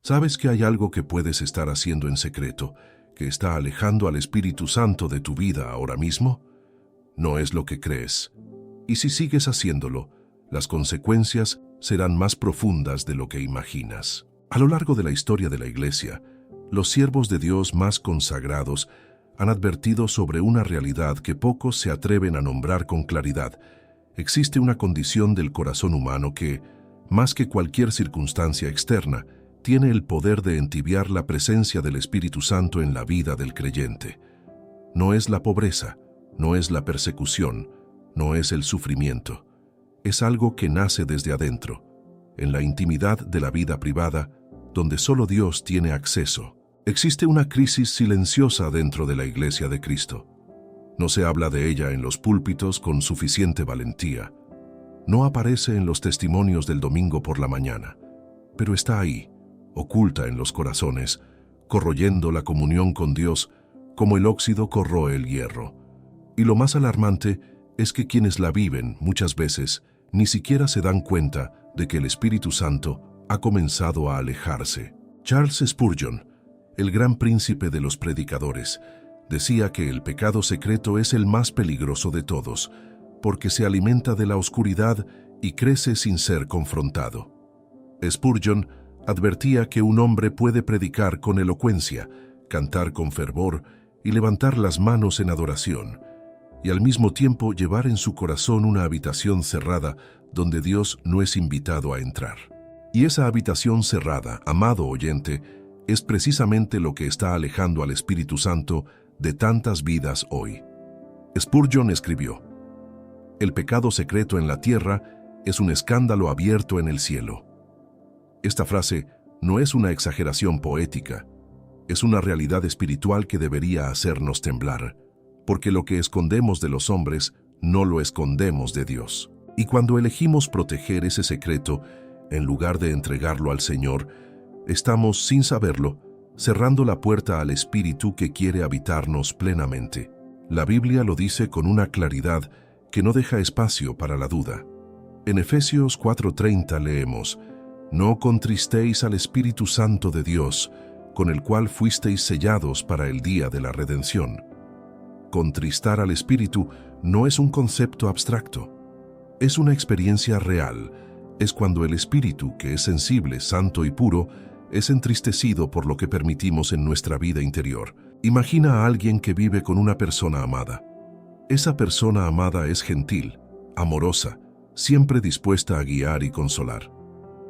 ¿Sabes que hay algo que puedes estar haciendo en secreto, que está alejando al Espíritu Santo de tu vida ahora mismo? No es lo que crees. Y si sigues haciéndolo, las consecuencias serán más profundas de lo que imaginas. A lo largo de la historia de la Iglesia, los siervos de Dios más consagrados han advertido sobre una realidad que pocos se atreven a nombrar con claridad. Existe una condición del corazón humano que, más que cualquier circunstancia externa, tiene el poder de entibiar la presencia del Espíritu Santo en la vida del creyente. No es la pobreza, no es la persecución, no es el sufrimiento. Es algo que nace desde adentro, en la intimidad de la vida privada, donde solo Dios tiene acceso. Existe una crisis silenciosa dentro de la Iglesia de Cristo. No se habla de ella en los púlpitos con suficiente valentía. No aparece en los testimonios del domingo por la mañana, pero está ahí, oculta en los corazones, corroyendo la comunión con Dios como el óxido corroe el hierro. Y lo más alarmante es que quienes la viven muchas veces ni siquiera se dan cuenta de que el Espíritu Santo ha comenzado a alejarse. Charles Spurgeon, el gran príncipe de los predicadores, decía que el pecado secreto es el más peligroso de todos, porque se alimenta de la oscuridad y crece sin ser confrontado. Spurgeon advertía que un hombre puede predicar con elocuencia, cantar con fervor y levantar las manos en adoración, y al mismo tiempo llevar en su corazón una habitación cerrada donde Dios no es invitado a entrar. Y esa habitación cerrada, amado oyente, es precisamente lo que está alejando al Espíritu Santo de tantas vidas hoy. Spurgeon escribió: «El pecado secreto en la tierra es un escándalo abierto en el cielo». Esta frase no es una exageración poética, es una realidad espiritual que debería hacernos temblar, porque lo que escondemos de los hombres no lo escondemos de Dios. Y cuando elegimos proteger ese secreto, en lugar de entregarlo al Señor, estamos, sin saberlo, cerrando la puerta al Espíritu que quiere habitarnos plenamente. La Biblia lo dice con una claridad que no deja espacio para la duda. En Efesios 4:30 leemos: «No contristéis al Espíritu Santo de Dios, con el cual fuisteis sellados para el día de la redención». Contristar al Espíritu no es un concepto abstracto. Es una experiencia real. Es cuando el Espíritu, que es sensible, santo y puro, es entristecido por lo que permitimos en nuestra vida interior. Imagina a alguien que vive con una persona amada. Esa persona amada es gentil, amorosa, siempre dispuesta a guiar y consolar.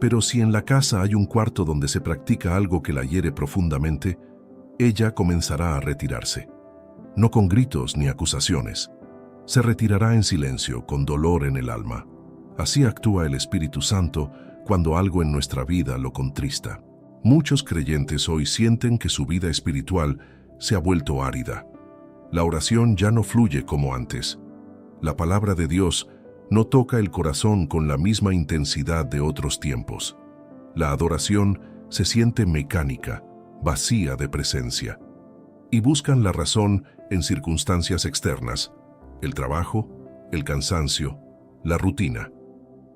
Pero si en la casa hay un cuarto donde se practica algo que la hiere profundamente, ella comenzará a retirarse. No con gritos ni acusaciones. Se retirará en silencio, con dolor en el alma. Así actúa el Espíritu Santo cuando algo en nuestra vida lo contrista. Muchos creyentes hoy sienten que su vida espiritual se ha vuelto árida. La oración ya no fluye como antes. La palabra de Dios no toca el corazón con la misma intensidad de otros tiempos. La adoración se siente mecánica, vacía de presencia. Y buscan la razón en circunstancias externas: el trabajo, el cansancio, la rutina.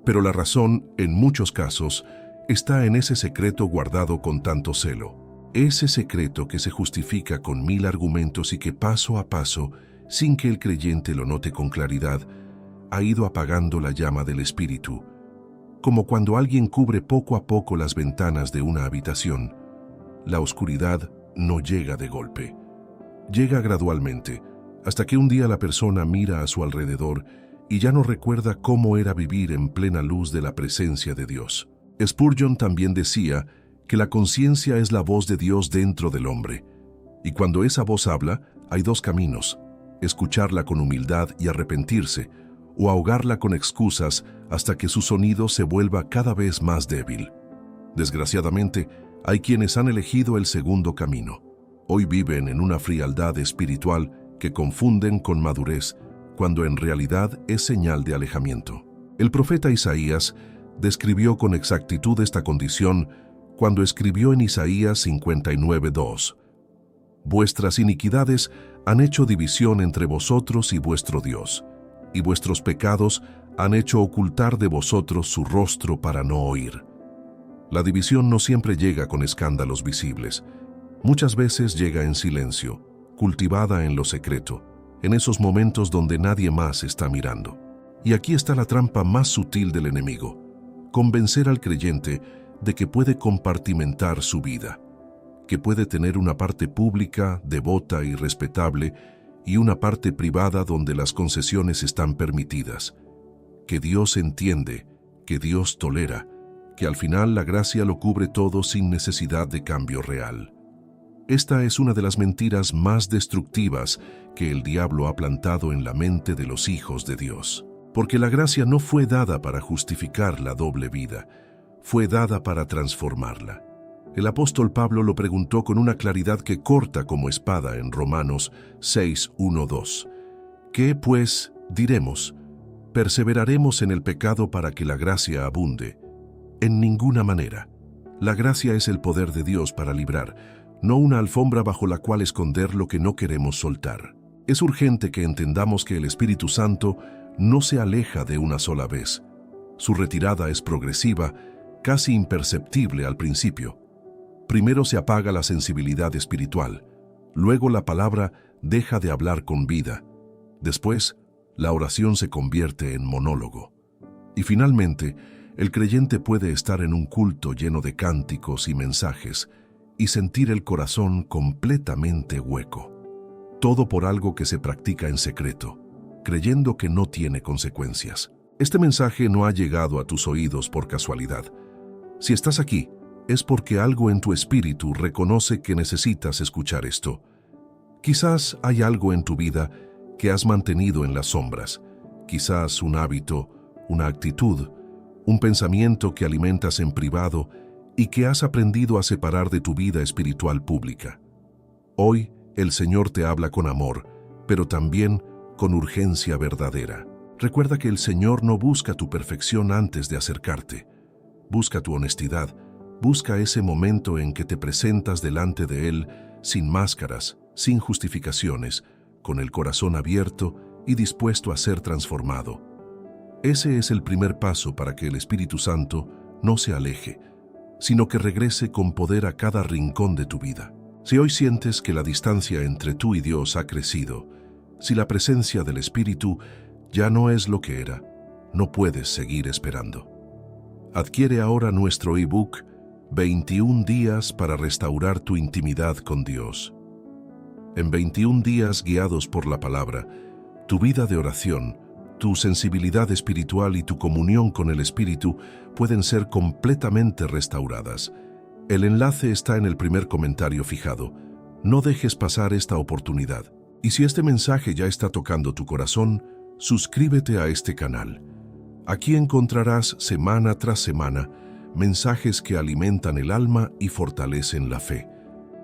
Pero la razón, en muchos casos, está en ese secreto guardado con tanto celo. Ese secreto que se justifica con 1000 argumentos y que paso a paso, sin que el creyente lo note con claridad, ha ido apagando la llama del Espíritu. Como cuando alguien cubre poco a poco las ventanas de una habitación. La oscuridad no llega de golpe. Llega gradualmente, hasta que un día la persona mira a su alrededor y ya no recuerda cómo era vivir en plena luz de la presencia de Dios. Spurgeon también decía que la conciencia es la voz de Dios dentro del hombre, y cuando esa voz habla, hay dos caminos: escucharla con humildad y arrepentirse, o ahogarla con excusas hasta que su sonido se vuelva cada vez más débil. Desgraciadamente, hay quienes han elegido el segundo camino. Hoy viven en una frialdad espiritual que confunden con madurez, cuando en realidad es señal de alejamiento. El profeta Isaías describió con exactitud esta condición cuando escribió en Isaías 59:2: «Vuestras iniquidades han hecho división entre vosotros y vuestro Dios, y vuestros pecados han hecho ocultar de vosotros su rostro para no oír». La división no siempre llega con escándalos visibles. Muchas veces llega en silencio, cultivada en lo secreto, en esos momentos donde nadie más está mirando. Y aquí está la trampa más sutil del enemigo: convencer al creyente de que puede compartimentar su vida, que puede tener una parte pública, devota y respetable, y una parte privada donde las concesiones están permitidas, que Dios entiende, que Dios tolera, que al final la gracia lo cubre todo sin necesidad de cambio real. Esta es una de las mentiras más destructivas que el diablo ha plantado en la mente de los hijos de Dios. Porque la gracia no fue dada para justificar la doble vida, fue dada para transformarla. El apóstol Pablo lo preguntó con una claridad que corta como espada en Romanos 6:1-2. ¿Qué, pues, diremos? ¿Perseveraremos en el pecado para que la gracia abunde? En ninguna manera. La gracia es el poder de Dios para librar, no una alfombra bajo la cual esconder lo que no queremos soltar. Es urgente que entendamos que el Espíritu Santo no se aleja de una sola vez. Su retirada es progresiva, casi imperceptible al principio. Primero se apaga la sensibilidad espiritual, luego la palabra deja de hablar con vida, después la oración se convierte en monólogo. Y finalmente, el creyente puede estar en un culto lleno de cánticos y mensajes y sentir el corazón completamente hueco. Todo por algo que se practica en secreto, creyendo que no tiene consecuencias. Este mensaje no ha llegado a tus oídos por casualidad. Si estás aquí, es porque algo en tu espíritu reconoce que necesitas escuchar esto. Quizás hay algo en tu vida que has mantenido en las sombras, quizás un hábito, una actitud, un pensamiento que alimentas en privado y que has aprendido a separar de tu vida espiritual pública. Hoy, el Señor te habla con amor, pero también con urgencia verdadera. Recuerda que el Señor no busca tu perfección antes de acercarte. Busca tu honestidad, busca ese momento en que te presentas delante de Él sin máscaras, sin justificaciones, con el corazón abierto y dispuesto a ser transformado. Ese es el primer paso para que el Espíritu Santo no se aleje, sino que regrese con poder a cada rincón de tu vida. Si hoy sientes que la distancia entre tú y Dios ha crecido, si la presencia del Espíritu ya no es lo que era, no puedes seguir esperando. Adquiere ahora nuestro ebook 21 días para restaurar tu intimidad con Dios. En 21 días guiados por la palabra, tu vida de oración, tu sensibilidad espiritual y tu comunión con el Espíritu pueden ser completamente restauradas. El enlace está en el primer comentario fijado. No dejes pasar esta oportunidad. Y si este mensaje ya está tocando tu corazón, suscríbete a este canal. Aquí encontrarás semana tras semana mensajes que alimentan el alma y fortalecen la fe.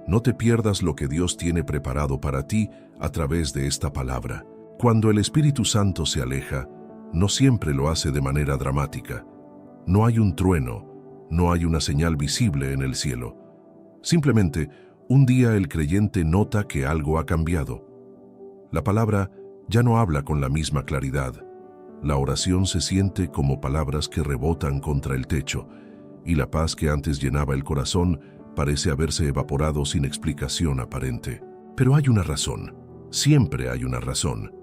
No te pierdas lo que Dios tiene preparado para ti a través de esta palabra. Cuando el Espíritu Santo se aleja, no siempre lo hace de manera dramática. No hay un trueno, no hay una señal visible en el cielo. Simplemente, un día el creyente nota que algo ha cambiado. La palabra ya no habla con la misma claridad. La oración se siente como palabras que rebotan contra el techo, y la paz que antes llenaba el corazón parece haberse evaporado sin explicación aparente. Pero hay una razón, siempre hay una razón.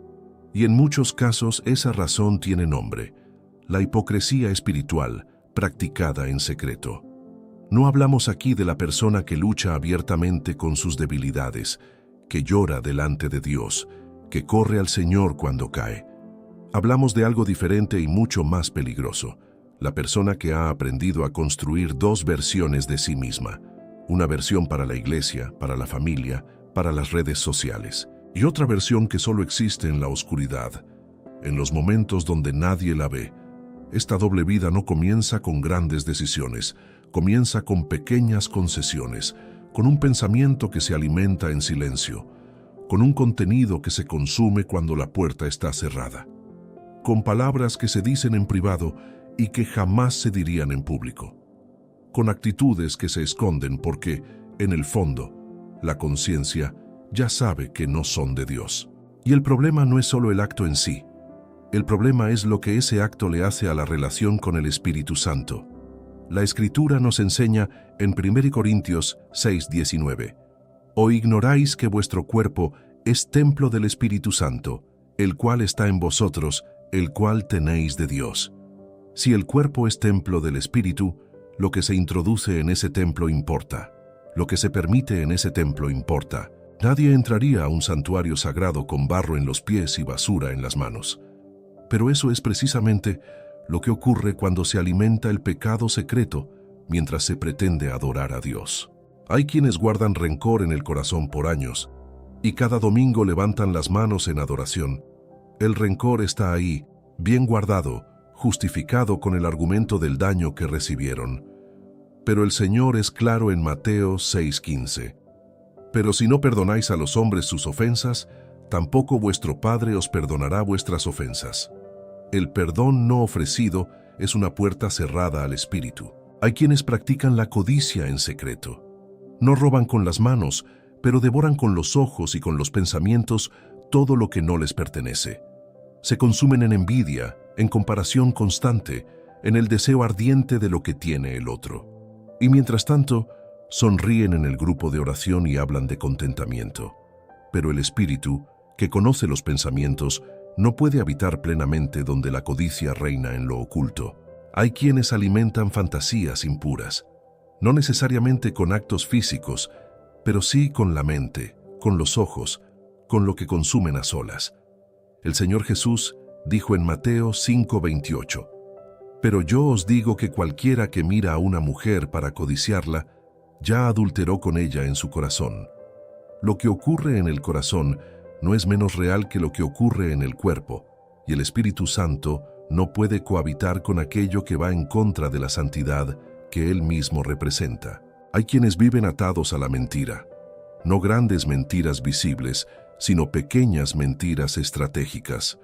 Y en muchos casos esa razón tiene nombre: la hipocresía espiritual practicada en secreto. No hablamos aquí de la persona que lucha abiertamente con sus debilidades, que llora delante de Dios, que corre al Señor cuando cae. Hablamos de algo diferente y mucho más peligroso: la persona que ha aprendido a construir dos versiones de sí misma, una versión para la iglesia, para la familia, para las redes sociales, y otra versión que solo existe en la oscuridad, en los momentos donde nadie la ve. Esta doble vida no comienza con grandes decisiones, comienza con pequeñas concesiones, con un pensamiento que se alimenta en silencio, con un contenido que se consume cuando la puerta está cerrada, con palabras que se dicen en privado y que jamás se dirían en público, con actitudes que se esconden porque, en el fondo, la conciencia ya sabe que no son de Dios. Y el problema no es solo el acto en sí. El problema es lo que ese acto le hace a la relación con el Espíritu Santo. La Escritura nos enseña en 1 Corintios 6:19: ¿O ignoráis que vuestro cuerpo es templo del Espíritu Santo, el cual está en vosotros, el cual tenéis de Dios? Si el cuerpo es templo del Espíritu, lo que se introduce en ese templo importa. Lo que se permite en ese templo importa. Nadie entraría a un santuario sagrado con barro en los pies y basura en las manos. Pero eso es precisamente lo que ocurre cuando se alimenta el pecado secreto mientras se pretende adorar a Dios. Hay quienes guardan rencor en el corazón por años y cada domingo levantan las manos en adoración. El rencor está ahí, bien guardado, justificado con el argumento del daño que recibieron. Pero el Señor es claro en Mateo 6:15. Pero si no perdonáis a los hombres sus ofensas, tampoco vuestro Padre os perdonará vuestras ofensas. El perdón no ofrecido es una puerta cerrada al Espíritu. Hay quienes practican la codicia en secreto. No roban con las manos, pero devoran con los ojos y con los pensamientos todo lo que no les pertenece. Se consumen en envidia, en comparación constante, en el deseo ardiente de lo que tiene el otro. Y mientras tanto, sonríen en el grupo de oración y hablan de contentamiento. Pero el Espíritu, que conoce los pensamientos, no puede habitar plenamente donde la codicia reina en lo oculto. Hay quienes alimentan fantasías impuras, no necesariamente con actos físicos, pero sí con la mente, con los ojos, con lo que consumen a solas. El Señor Jesús dijo en Mateo 5:28: Pero yo os digo que cualquiera que mira a una mujer para codiciarla, ya adulteró con ella en su corazón. Lo que ocurre en el corazón no es menos real que lo que ocurre en el cuerpo, y el Espíritu Santo no puede cohabitar con aquello que va en contra de la santidad que Él mismo representa. Hay quienes viven atados a la mentira, no grandes mentiras visibles, sino pequeñas mentiras estratégicas,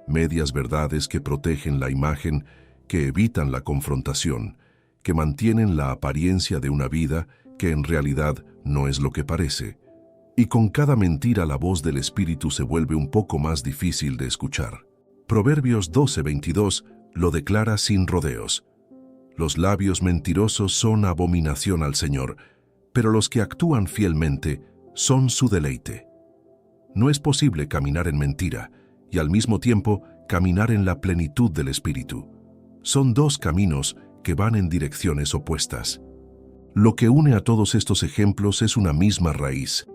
medias verdades que protegen la imagen, que evitan la confrontación, que mantienen la apariencia de una vida que en realidad no es lo que parece. Y con cada mentira la voz del Espíritu se vuelve un poco más difícil de escuchar. Proverbios 12:22 lo declara sin rodeos: Los labios mentirosos son abominación al Señor, pero los que actúan fielmente son su deleite. No es posible caminar en mentira y al mismo tiempo caminar en la plenitud del Espíritu. Son dos caminos que van en direcciones opuestas. Lo que une a todos estos ejemplos es una misma raíz: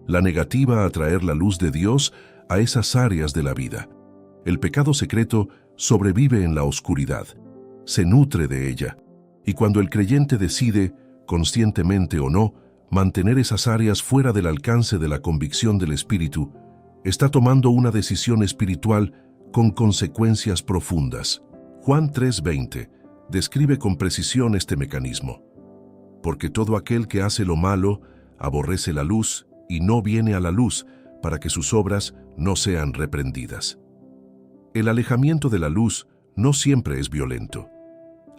la negativa a traer la luz de Dios a esas áreas de la vida. El pecado secreto sobrevive en la oscuridad, se nutre de ella, y cuando el creyente decide, conscientemente o no, mantener esas áreas fuera del alcance de la convicción del Espíritu, está tomando una decisión espiritual con consecuencias profundas. Juan 3:20 describe con precisión este mecanismo: Porque todo aquel que hace lo malo aborrece la luz y no viene a la luz, para que sus obras no sean reprendidas. El alejamiento de la luz no siempre es violento.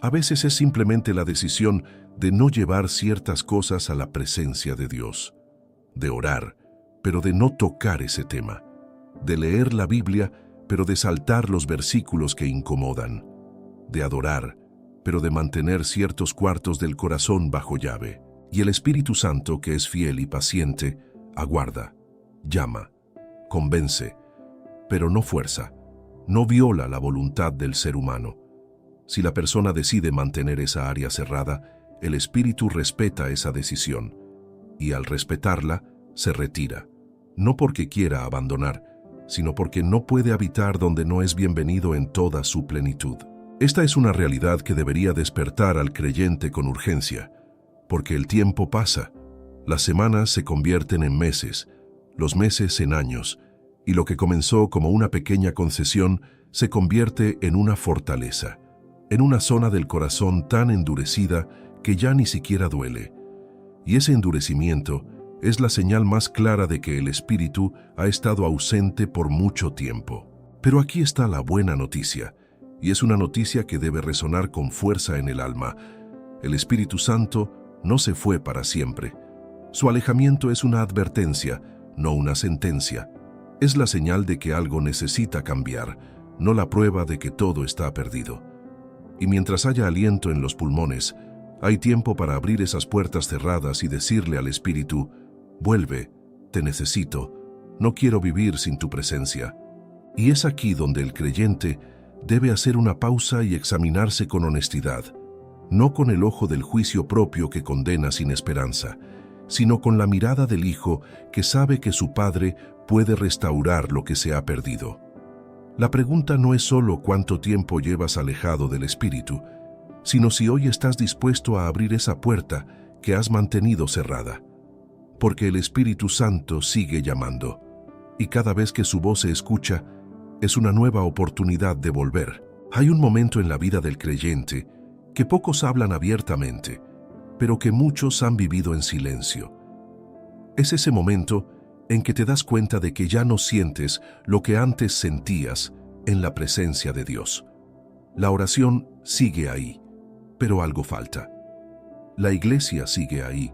A veces es simplemente la decisión de no llevar ciertas cosas a la presencia de Dios, de orar, pero de no tocar ese tema, de leer la Biblia, pero de saltar los versículos que incomodan, de adorar, pero de mantener ciertos cuartos del corazón bajo llave. Y el Espíritu Santo, que es fiel y paciente, aguarda, llama, convence, pero no fuerza, no viola la voluntad del ser humano. Si la persona decide mantener esa área cerrada, el Espíritu respeta esa decisión, y al respetarla, se retira, no porque quiera abandonar, sino porque no puede habitar donde no es bienvenido en toda su plenitud. Esta es una realidad que debería despertar al creyente con urgencia, porque el tiempo pasa, las semanas se convierten en meses, los meses en años, y lo que comenzó como una pequeña concesión se convierte en una fortaleza, en una zona del corazón tan endurecida que ya ni siquiera duele. Y ese endurecimiento es la señal más clara de que el Espíritu ha estado ausente por mucho tiempo. Pero aquí está la buena noticia, y es una noticia que debe resonar con fuerza en el alma. El Espíritu Santo no se fue para siempre. Su alejamiento es una advertencia, no una sentencia. Es la señal de que algo necesita cambiar, no la prueba de que todo está perdido. Y mientras haya aliento en los pulmones, Hay tiempo para abrir esas puertas cerradas y decirle al Espíritu: vuelve, te necesito, no quiero vivir sin tu presencia. Y es aquí donde el creyente debe hacer una pausa y examinarse con honestidad, no con el ojo del juicio propio que condena sin esperanza, sino con la mirada del Hijo que sabe que su Padre puede restaurar lo que se ha perdido. La pregunta no es solo cuánto tiempo llevas alejado del Espíritu, sino si hoy estás dispuesto a abrir esa puerta que has mantenido cerrada. Porque el Espíritu Santo sigue llamando, y cada vez que su voz se escucha, es una nueva oportunidad de volver. Hay un momento en la vida del creyente que pocos hablan abiertamente, pero que muchos han vivido en silencio. Es ese momento en que te das cuenta de que ya no sientes lo que antes sentías en la presencia de Dios. La oración sigue ahí, pero algo falta. La iglesia sigue ahí,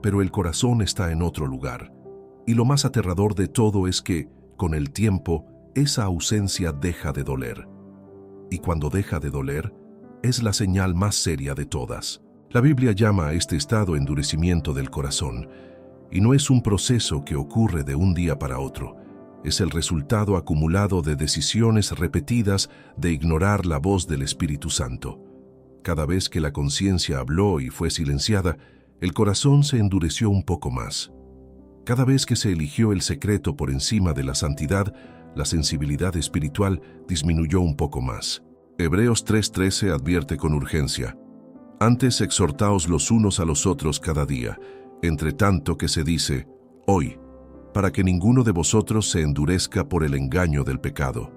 pero el corazón está en otro lugar. Y lo más aterrador de todo es que, con el tiempo, esa ausencia deja de doler. Y cuando deja de doler, es la señal más seria de todas. La Biblia llama a este estado endurecimiento del corazón, y no es un proceso que ocurre de un día para otro. Es el resultado acumulado de decisiones repetidas de ignorar la voz del Espíritu Santo. Cada vez que la conciencia habló y fue silenciada, el corazón se endureció un poco más. Cada vez que se eligió el secreto por encima de la santidad, la sensibilidad espiritual disminuyó un poco más. Hebreos 3:13 advierte con urgencia: antes exhortaos los unos a los otros cada día, entre tanto que se dice, hoy, para que ninguno de vosotros se endurezca por el engaño del pecado.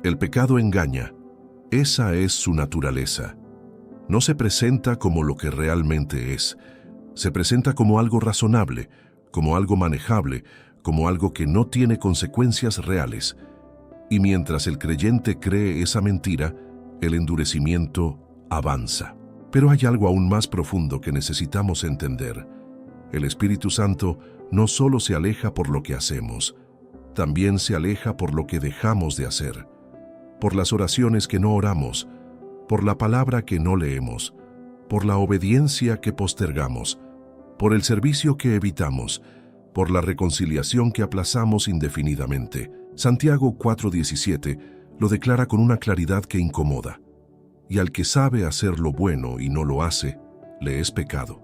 El pecado engaña, esa es su naturaleza. No se presenta como lo que realmente es, se presenta como algo razonable, como algo manejable, como algo que no tiene consecuencias reales. Y mientras el creyente cree esa mentira, el endurecimiento avanza. Pero hay algo aún más profundo que necesitamos entender. El Espíritu Santo no solo se aleja por lo que hacemos, también se aleja por lo que dejamos de hacer, por las oraciones que no oramos, por la palabra que no leemos, por la obediencia que postergamos, por el servicio que evitamos, por la reconciliación que aplazamos indefinidamente. Santiago 4:17 lo declara con una claridad que incomoda. Y al que sabe hacer lo bueno y no lo hace, le es pecado.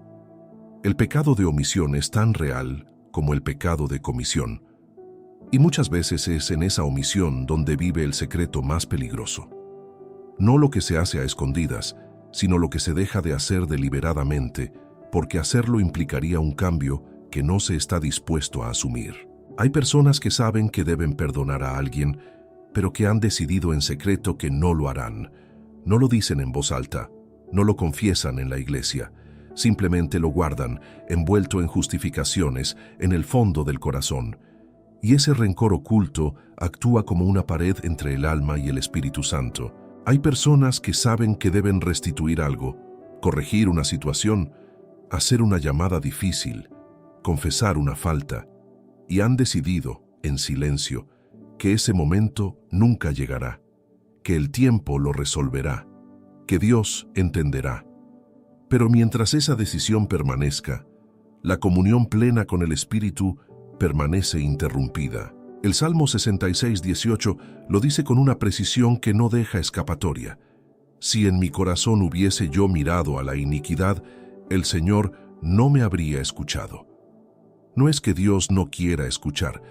El pecado de omisión es tan real como el pecado de comisión. Y muchas veces es en esa omisión donde vive el secreto más peligroso. No lo que se hace a escondidas, sino lo que se deja de hacer deliberadamente, porque hacerlo implicaría un cambio que no se está dispuesto a asumir. Hay personas que saben que deben perdonar a alguien, pero que han decidido en secreto que no lo harán. No lo dicen en voz alta, no lo confiesan en la iglesia, simplemente lo guardan, envuelto en justificaciones, en el fondo del corazón. Y ese rencor oculto actúa como una pared entre el alma y el Espíritu Santo. Hay personas que saben que deben restituir algo, corregir una situación, hacer una llamada difícil, confesar una falta, y han decidido, en silencio, que ese momento nunca llegará, que el tiempo lo resolverá, que Dios entenderá. Pero mientras esa decisión permanezca, la comunión plena con el Espíritu permanece interrumpida. El Salmo 66:18 lo dice con una precisión que no deja escapatoria. Si en mi corazón hubiese yo mirado a la iniquidad, el Señor no me habría escuchado. No es que Dios no quiera escuchar,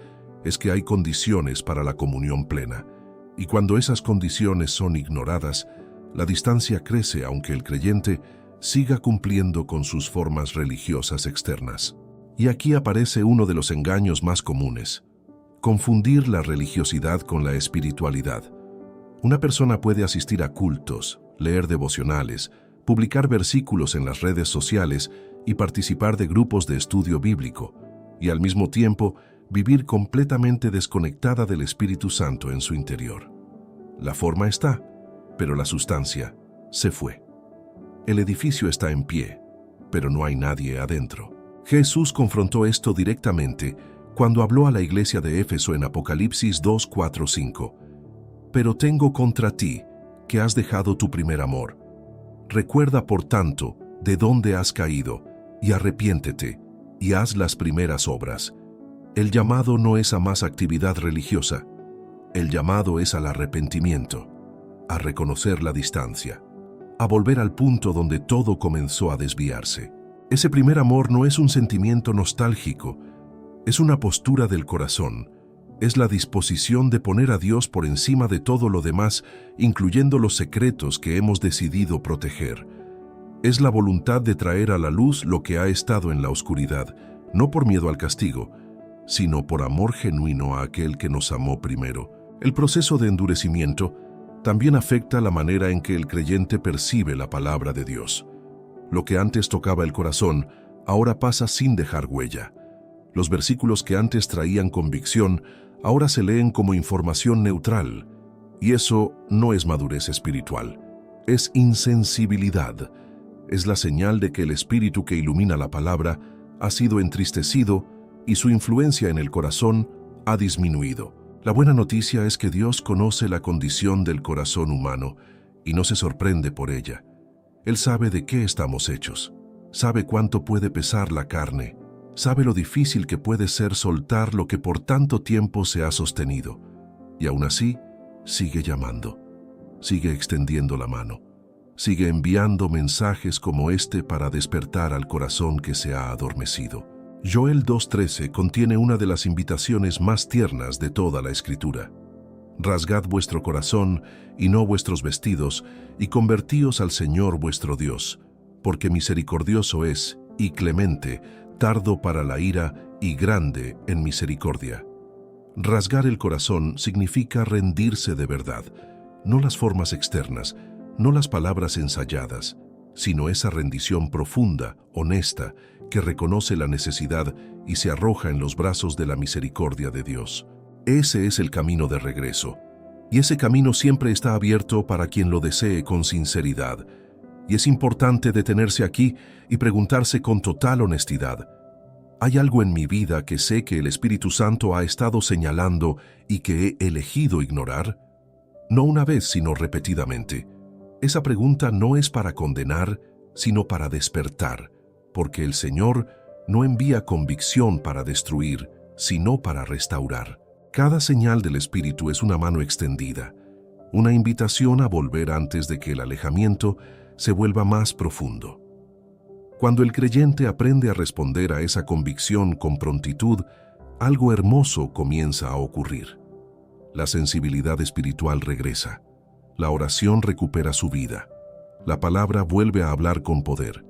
es que hay condiciones para la comunión plena. Y cuando esas condiciones son ignoradas, la distancia crece aunque el creyente siga cumpliendo con sus formas religiosas externas. Y aquí aparece uno de los engaños más comunes: confundir la religiosidad con la espiritualidad. Una persona puede asistir a cultos, leer devocionales, publicar versículos en las redes sociales y participar de grupos de estudio bíblico, y al mismo tiempo vivir completamente desconectada del Espíritu Santo en su interior. La forma está, pero la sustancia se fue. El edificio está en pie, pero no hay nadie adentro. Jesús confrontó esto directamente cuando habló a la iglesia de Éfeso en Apocalipsis 2:4-5. Pero tengo contra ti que has dejado tu primer amor. Recuerda, por tanto, de dónde has caído, y arrepiéntete, y haz las primeras obras. El llamado no es a más actividad religiosa. El llamado es al arrepentimiento, a reconocer la distancia, a volver al punto donde todo comenzó a desviarse. Ese primer amor no es un sentimiento nostálgico, es una postura del corazón, es la disposición de poner a Dios por encima de todo lo demás, incluyendo los secretos que hemos decidido proteger. Es la voluntad de traer a la luz lo que ha estado en la oscuridad, no por miedo al castigo, sino por amor genuino a aquel que nos amó primero. El proceso de endurecimiento también afecta la manera en que el creyente percibe la palabra de Dios. Lo que antes tocaba el corazón, ahora pasa sin dejar huella. Los versículos que antes traían convicción, ahora se leen como información neutral. Y eso no es madurez espiritual, es insensibilidad. Es la señal de que el espíritu que ilumina la palabra ha sido entristecido y su influencia en el corazón ha disminuido. La buena noticia es que Dios conoce la condición del corazón humano y no se sorprende por ella. Él sabe de qué estamos hechos, sabe cuánto puede pesar la carne, sabe lo difícil que puede ser soltar lo que por tanto tiempo se ha sostenido. Y aún así, sigue llamando, sigue extendiendo la mano, sigue enviando mensajes como este para despertar al corazón que se ha adormecido. Joel 2:13 contiene una de las invitaciones más tiernas de toda la Escritura. Rasgad vuestro corazón y no vuestros vestidos, y convertíos al Señor vuestro Dios, porque misericordioso es y clemente, tardo para la ira y grande en misericordia. Rasgar el corazón significa rendirse de verdad, no las formas externas, no las palabras ensayadas, sino esa rendición profunda, honesta, que reconoce la necesidad y se arroja en los brazos de la misericordia de Dios. Ese es el camino de regreso, y ese camino siempre está abierto para quien lo desee con sinceridad. Y es importante detenerse aquí y preguntarse con total honestidad: ¿hay algo en mi vida que sé que el Espíritu Santo ha estado señalando y que he elegido ignorar? No una vez, sino repetidamente. Esa pregunta no es para condenar, sino para despertar, porque el Señor no envía convicción para destruir, sino para restaurar. Cada señal del Espíritu es una mano extendida, una invitación a volver antes de que el alejamiento se vuelva más profundo. Cuando el creyente aprende a responder a esa convicción con prontitud, algo hermoso comienza a ocurrir. La sensibilidad espiritual regresa. La oración recupera su vida. La palabra vuelve a hablar con poder.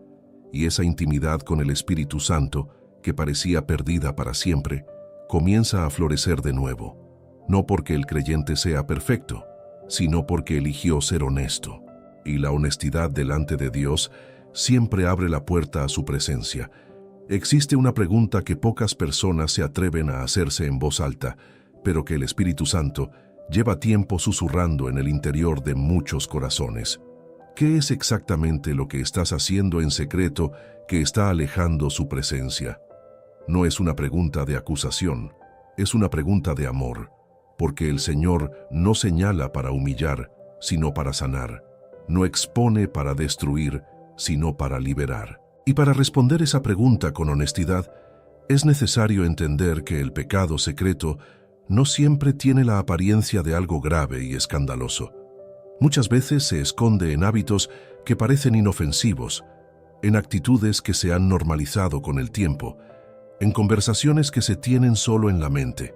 Y esa intimidad con el Espíritu Santo, que parecía perdida para siempre, comienza a florecer de nuevo. No porque el creyente sea perfecto, sino porque eligió ser honesto. Y la honestidad delante de Dios siempre abre la puerta a su presencia. Existe una pregunta que pocas personas se atreven a hacerse en voz alta, pero que el Espíritu Santo lleva tiempo susurrando en el interior de muchos corazones. ¿Qué es exactamente lo que estás haciendo en secreto que está alejando su presencia? No es una pregunta de acusación, es una pregunta de amor, porque el Señor no señala para humillar, sino para sanar, no expone para destruir, sino para liberar. Y para responder esa pregunta con honestidad, es necesario entender que el pecado secreto no siempre tiene la apariencia de algo grave y escandaloso. Muchas veces se esconde en hábitos que parecen inofensivos, en actitudes que se han normalizado con el tiempo, en conversaciones que se tienen solo en la mente,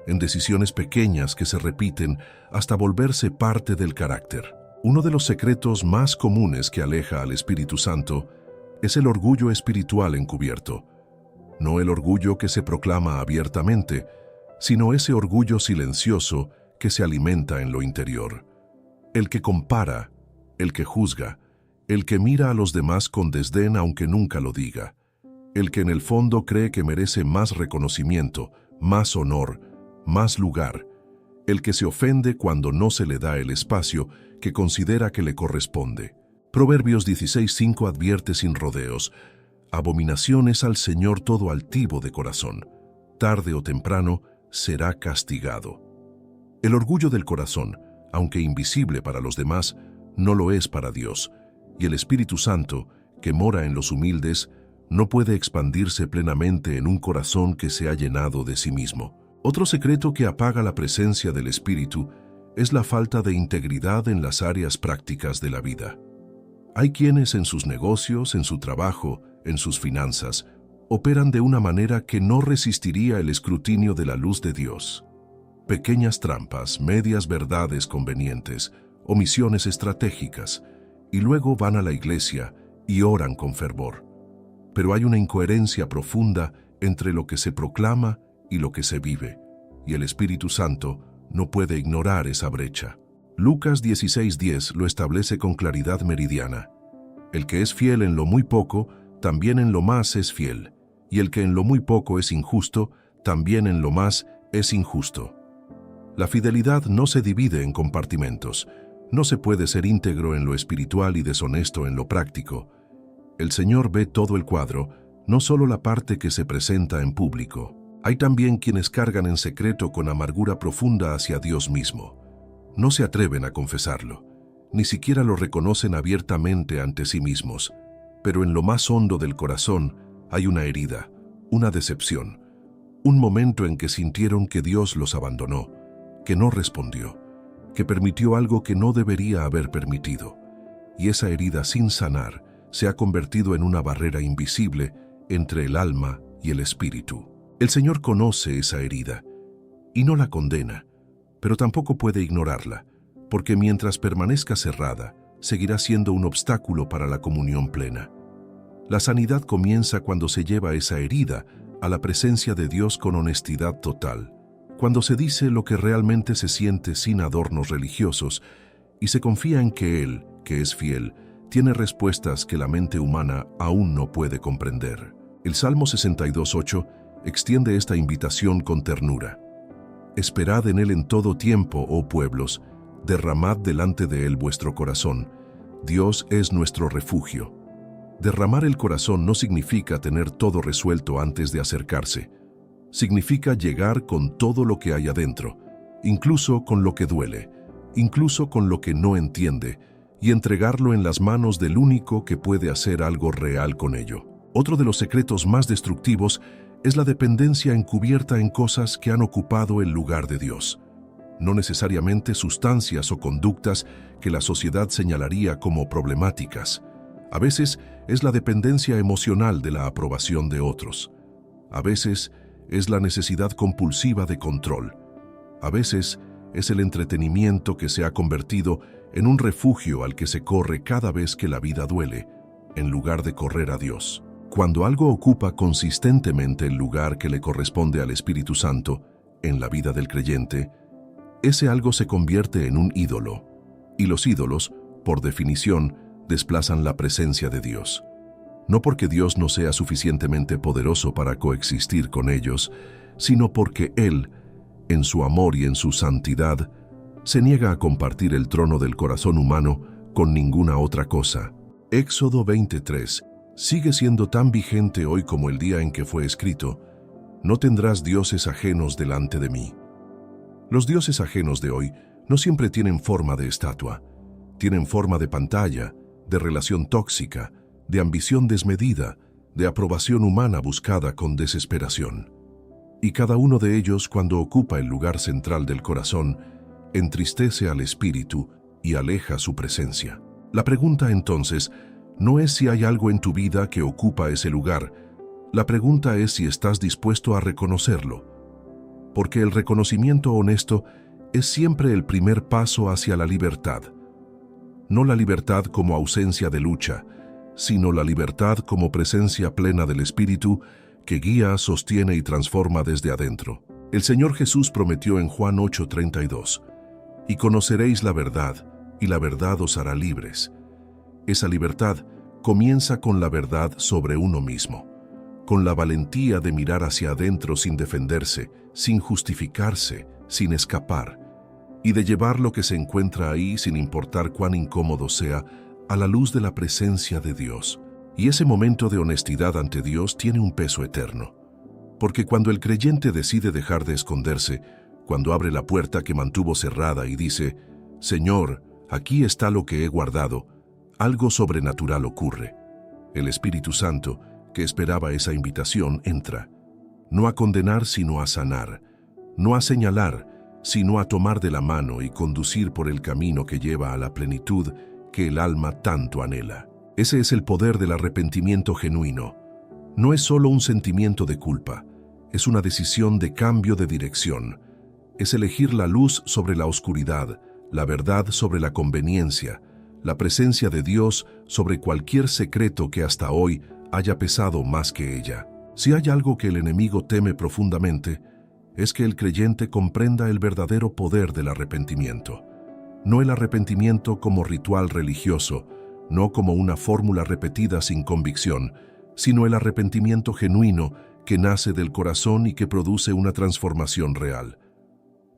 en decisiones pequeñas que se repiten hasta volverse parte del carácter. Uno de los secretos más comunes que aleja al Espíritu Santo es el orgullo espiritual encubierto. No el orgullo que se proclama abiertamente, sino ese orgullo silencioso que se alimenta en lo interior. El que compara, el que juzga, el que mira a los demás con desdén aunque nunca lo diga, el que en el fondo cree que merece más reconocimiento, más honor, más lugar, el que se ofende cuando no se le da el espacio que considera que le corresponde. Proverbios 16:5 advierte sin rodeos: abominación es al Señor todo altivo de corazón, tarde o temprano será castigado. El orgullo del corazón, aunque invisible para los demás, no lo es para Dios, y el Espíritu Santo, que mora en los humildes, no puede expandirse plenamente en un corazón que se ha llenado de sí mismo. Otro secreto que apaga la presencia del Espíritu es la falta de integridad en las áreas prácticas de la vida. Hay quienes en sus negocios, en su trabajo, en sus finanzas, operan de una manera que no resistiría el escrutinio de la luz de Dios. Pequeñas trampas, medias verdades convenientes, omisiones estratégicas, y luego van a la iglesia y oran con fervor. Pero hay una incoherencia profunda entre lo que se proclama y lo que se vive, y el Espíritu Santo no puede ignorar esa brecha. Lucas 16:10 lo establece con claridad meridiana. El que es fiel en lo muy poco, también en lo más es fiel, y el que en lo muy poco es injusto, también en lo más es injusto. La fidelidad no se divide en compartimentos. No se puede ser íntegro en lo espiritual y deshonesto en lo práctico. El Señor ve todo el cuadro, no solo la parte que se presenta en público. Hay también quienes cargan en secreto con amargura profunda hacia Dios mismo. No se atreven a confesarlo, ni siquiera lo reconocen abiertamente ante sí mismos, pero en lo más hondo del corazón hay una herida, una decepción, un momento en que sintieron que Dios los abandonó, que no respondió, que permitió algo que no debería haber permitido, y esa herida sin sanar se ha convertido en una barrera invisible entre el alma y el espíritu. El Señor conoce esa herida y no la condena, pero tampoco puede ignorarla, porque mientras permanezca cerrada, seguirá siendo un obstáculo para la comunión plena. La sanidad comienza cuando se lleva esa herida a la presencia de Dios con honestidad total, cuando se dice lo que realmente se siente sin adornos religiosos y se confía en que Él, que es fiel, tiene respuestas que la mente humana aún no puede comprender. El Salmo 62:8 extiende esta invitación con ternura. Esperad en Él en todo tiempo, oh pueblos, derramad delante de Él vuestro corazón. Dios es nuestro refugio. Derramar el corazón no significa tener todo resuelto antes de acercarse. Significa llegar con todo lo que hay adentro, incluso con lo que duele, incluso con lo que no entiende, y entregarlo en las manos del único que puede hacer algo real con ello. Otro de los secretos más destructivos es la dependencia encubierta en cosas que han ocupado el lugar de Dios. No necesariamente sustancias o conductas que la sociedad señalaría como problemáticas. A veces es la dependencia emocional de la aprobación de otros. A veces es la necesidad compulsiva de control. A veces es el entretenimiento que se ha convertido en un refugio al que se corre cada vez que la vida duele, en lugar de correr a Dios. Cuando algo ocupa consistentemente el lugar que le corresponde al Espíritu Santo en la vida del creyente, ese algo se convierte en un ídolo, y los ídolos, por definición, desplazan la presencia de Dios. No porque Dios no sea suficientemente poderoso para coexistir con ellos, sino porque Él, en su amor y en su santidad, se niega a compartir el trono del corazón humano con ninguna otra cosa. Éxodo 23 sigue siendo tan vigente hoy como el día en que fue escrito: no tendrás dioses ajenos delante de mí. Los dioses ajenos de hoy no siempre tienen forma de estatua, tienen forma de pantalla, de relación tóxica, de ambición desmedida, de aprobación humana buscada con desesperación. Y cada uno de ellos, cuando ocupa el lugar central del corazón, entristece al espíritu y aleja su presencia. La pregunta entonces no es si hay algo en tu vida que ocupa ese lugar, la pregunta es si estás dispuesto a reconocerlo. Porque el reconocimiento honesto es siempre el primer paso hacia la libertad. No la libertad como ausencia de lucha, sino la libertad como presencia plena del Espíritu que guía, sostiene y transforma desde adentro. El Señor Jesús prometió en Juan 8:32, y conoceréis la verdad, y la verdad os hará libres. Esa libertad comienza con la verdad sobre uno mismo, con la valentía de mirar hacia adentro sin defenderse, sin justificarse, sin escapar, y de llevar lo que se encuentra ahí, sin importar cuán incómodo sea, a la luz de la presencia de Dios. Y ese momento de honestidad ante Dios tiene un peso eterno. Porque cuando el creyente decide dejar de esconderse, cuando abre la puerta que mantuvo cerrada y dice: Señor, aquí está lo que he guardado, algo sobrenatural ocurre. El Espíritu Santo, que esperaba esa invitación, entra, no a condenar sino a sanar, no a señalar, sino a tomar de la mano y conducir por el camino que lleva a la plenitud que el alma tanto anhela. Ese es el poder del arrepentimiento genuino. No es solo un sentimiento de culpa, es una decisión de cambio de dirección. Es elegir la luz sobre la oscuridad, la verdad sobre la conveniencia, la presencia de Dios sobre cualquier secreto que hasta hoy haya pesado más que ella. Si hay algo que el enemigo teme profundamente, es que el creyente comprenda el verdadero poder del arrepentimiento. No el arrepentimiento como ritual religioso, no como una fórmula repetida sin convicción, sino el arrepentimiento genuino que nace del corazón y que produce una transformación real.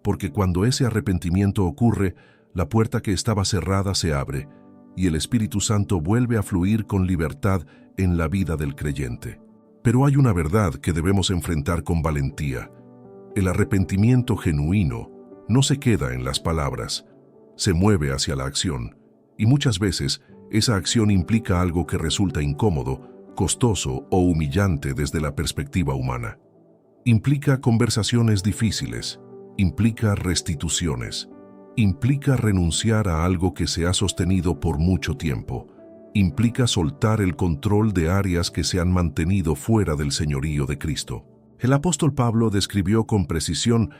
Porque cuando ese arrepentimiento ocurre, la puerta que estaba cerrada se abre y el Espíritu Santo vuelve a fluir con libertad en la vida del creyente. Pero hay una verdad que debemos enfrentar con valentía. El arrepentimiento genuino no se queda en las palabras, se mueve hacia la acción, y muchas veces esa acción implica algo que resulta incómodo, costoso o humillante desde la perspectiva humana. Implica conversaciones difíciles, implica restituciones, implica renunciar a algo que se ha sostenido por mucho tiempo, implica soltar el control de áreas que se han mantenido fuera del señorío de Cristo. El apóstol Pablo describió con precisión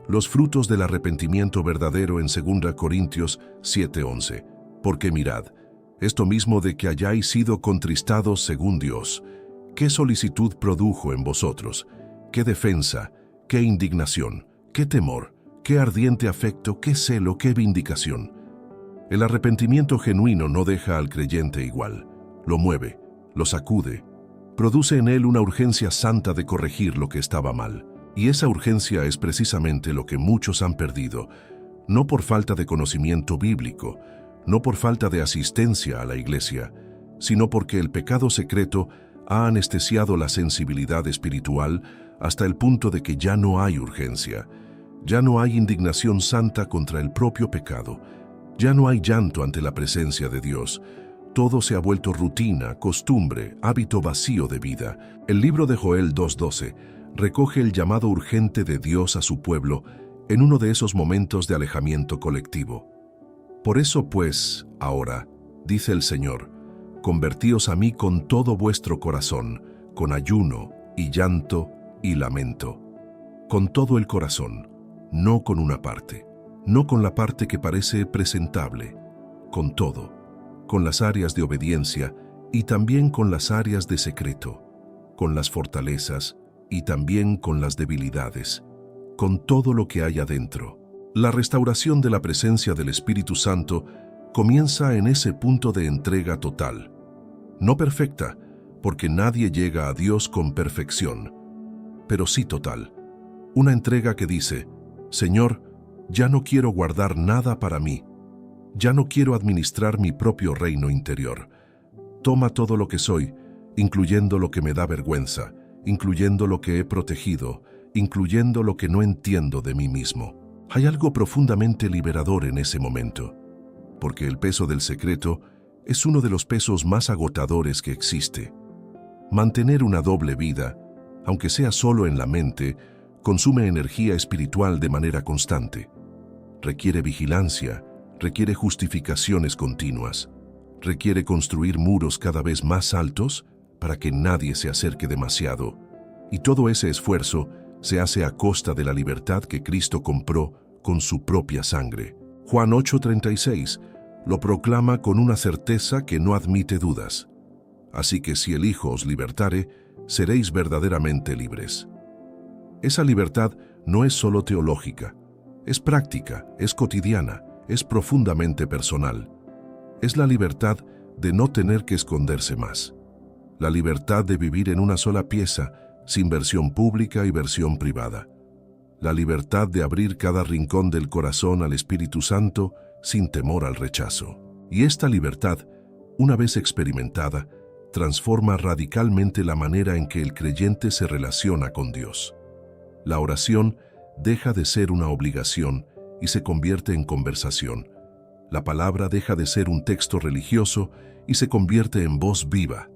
los frutos del arrepentimiento verdadero en 2 Corintios 7:11. Porque mirad, esto mismo de que hayáis sido contristados según Dios, ¿qué solicitud produjo en vosotros? ¿Qué defensa? ¿Qué indignación? ¿Qué temor? ¿Qué ardiente afecto? ¿Qué celo? ¿Qué vindicación? El arrepentimiento genuino no deja al creyente igual, lo mueve, lo sacude, produce en él una urgencia santa de corregir lo que estaba mal. Y esa urgencia es precisamente lo que muchos han perdido, no por falta de conocimiento bíblico, no por falta de asistencia a la iglesia, sino porque el pecado secreto ha anestesiado la sensibilidad espiritual hasta el punto de que ya no hay urgencia, ya no hay indignación santa contra el propio pecado, ya no hay llanto ante la presencia de Dios. Todo se ha vuelto rutina, costumbre, hábito vacío de vida. El libro de Joel 2:12 recoge el llamado urgente de Dios a su pueblo en uno de esos momentos de alejamiento colectivo. Por eso, pues, ahora, dice el Señor, convertíos a mí con todo vuestro corazón, con ayuno y llanto y lamento. Con todo el corazón, no con una parte, no con la parte que parece presentable, con todo, con las áreas de obediencia y también con las áreas de secreto, con las fortalezas y también con las debilidades, con todo lo que hay adentro. La restauración de la presencia del Espíritu Santo comienza en ese punto de entrega total. No perfecta, porque nadie llega a Dios con perfección, pero sí total. Una entrega que dice, Señor, ya no quiero guardar nada para mí. Ya no quiero administrar mi propio reino interior. Toma todo lo que soy, incluyendo lo que me da vergüenza, incluyendo lo que he protegido, incluyendo lo que no entiendo de mí mismo. Hay algo profundamente liberador en ese momento, porque el peso del secreto es uno de los pesos más agotadores que existe. Mantener una doble vida, aunque sea solo en la mente, consume energía espiritual de manera constante. Requiere vigilancia, requiere justificaciones continuas, requiere construir muros cada vez más altos para que nadie se acerque demasiado, y todo ese esfuerzo se hace a costa de la libertad que Cristo compró con su propia sangre. Juan 8:36 lo proclama con una certeza que no admite dudas. Así que si el Hijo os libertare, seréis verdaderamente libres. Esa libertad no es solo teológica, es práctica, es cotidiana, es profundamente personal. Es la libertad de no tener que esconderse más. La libertad de vivir en una sola pieza, sin versión pública y versión privada. La libertad de abrir cada rincón del corazón al Espíritu Santo sin temor al rechazo. Y esta libertad, una vez experimentada, transforma radicalmente la manera en que el creyente se relaciona con Dios. La oración deja de ser una obligación y se convierte en conversación. La palabra deja de ser un texto religioso y se convierte en voz viva.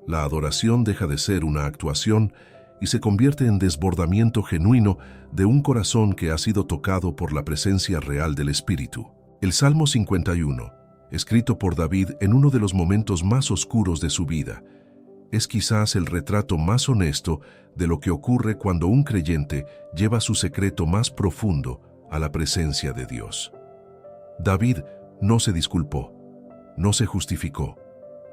La adoración deja de ser una actuación y se convierte en desbordamiento genuino de un corazón que ha sido tocado por la presencia real del Espíritu. El Salmo 51, escrito por David en uno de los momentos más oscuros de su vida, es quizás el retrato más honesto de lo que ocurre cuando un creyente lleva su secreto más profundo a la presencia de Dios. David no se disculpó, no se justificó,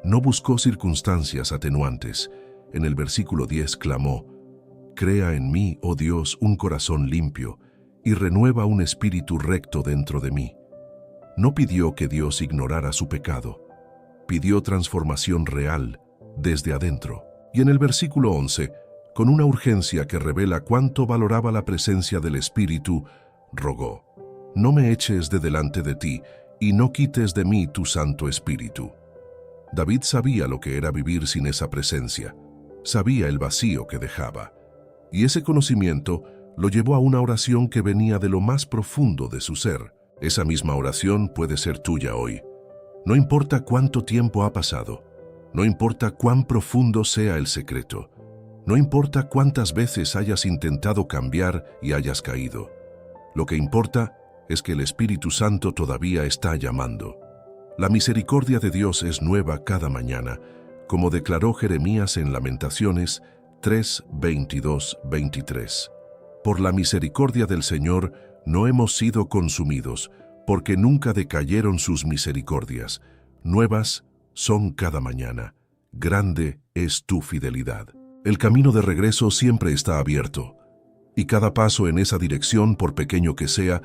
no buscó circunstancias atenuantes. En el versículo 10 clamó: «Crea en mí, oh Dios, un corazón limpio, y renueva un espíritu recto dentro de mí». No pidió que Dios ignorara su pecado, pidió transformación real desde adentro. Y en el versículo 11, con una urgencia que revela cuánto valoraba la presencia del Espíritu, rogó: «No me eches de delante de ti, y no quites de mí tu Santo Espíritu». David sabía lo que era vivir sin esa presencia, sabía el vacío que dejaba, y ese conocimiento lo llevó a una oración que venía de lo más profundo de su ser. Esa misma oración puede ser tuya hoy. No importa cuánto tiempo ha pasado, no importa cuán profundo sea el secreto, no importa cuántas veces hayas intentado cambiar y hayas caído. Lo que importa es que el Espíritu Santo todavía está llamando. La misericordia de Dios es nueva cada mañana, como declaró Jeremías en Lamentaciones 3, 22, 23. Por la misericordia del Señor no hemos sido consumidos, porque nunca decayeron sus misericordias. Nuevas son cada mañana. Grande es tu fidelidad. El camino de regreso siempre está abierto, y cada paso en esa dirección, por pequeño que sea,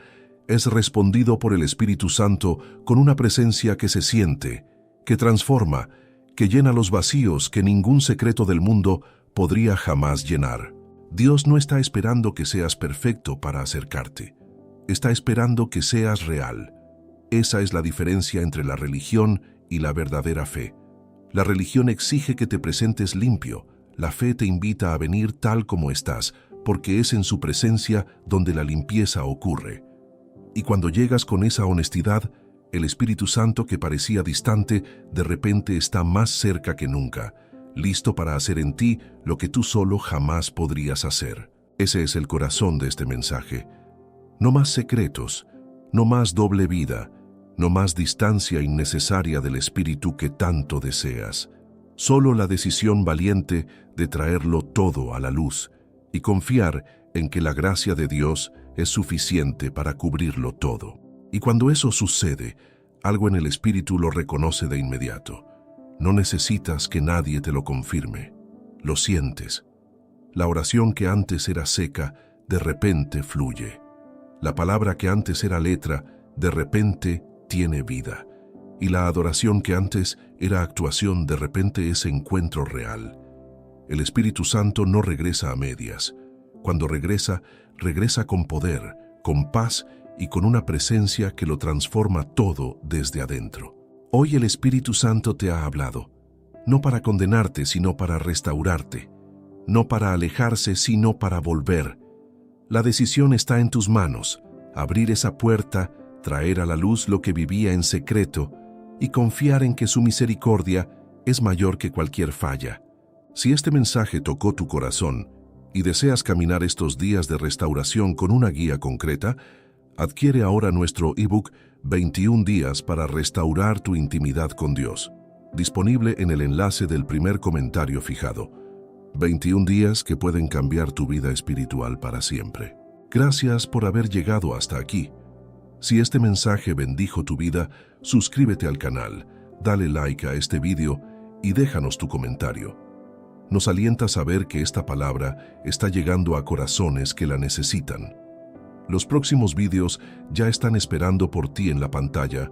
es respondido por el Espíritu Santo con una presencia que se siente, que transforma, que llena los vacíos que ningún secreto del mundo podría jamás llenar. Dios no está esperando que seas perfecto para acercarte. Está esperando que seas real. Esa es la diferencia entre la religión y la verdadera fe. La religión exige que te presentes limpio. La fe te invita a venir tal como estás, porque es en su presencia donde la limpieza ocurre. Y cuando llegas con esa honestidad, el Espíritu Santo, que parecía distante, de repente está más cerca que nunca, listo para hacer en ti lo que tú solo jamás podrías hacer. Ese es el corazón de este mensaje. No más secretos, no más doble vida, no más distancia innecesaria del Espíritu que tanto deseas. Solo la decisión valiente de traerlo todo a la luz y confiar en que la gracia de Dios es suficiente para cubrirlo todo. Y cuando eso sucede, algo en el Espíritu lo reconoce de inmediato. No necesitas que nadie te lo confirme. Lo sientes. La oración que antes era seca, de repente fluye. La palabra que antes era letra, de repente tiene vida. Y la adoración que antes era actuación, de repente es encuentro real. El Espíritu Santo no regresa a medias. Cuando regresa, regresa con poder, con paz y con una presencia que lo transforma todo desde adentro. Hoy el Espíritu Santo te ha hablado, no para condenarte, sino para restaurarte, no para alejarse, sino para volver. La decisión está en tus manos: abrir esa puerta, traer a la luz lo que vivía en secreto y confiar en que su misericordia es mayor que cualquier falla. Si este mensaje tocó tu corazón y deseas caminar estos días de restauración con una guía concreta, adquiere ahora nuestro ebook 21 días para restaurar tu intimidad con Dios, disponible en el enlace del primer comentario fijado. 21 días que pueden cambiar tu vida espiritual para siempre. Gracias por haber llegado hasta aquí. Si este mensaje bendijo tu vida, suscríbete al canal, dale like a este video y déjanos tu comentario. Nos alienta saber que esta palabra está llegando a corazones que la necesitan. Los próximos videos ya están esperando por ti en la pantalla.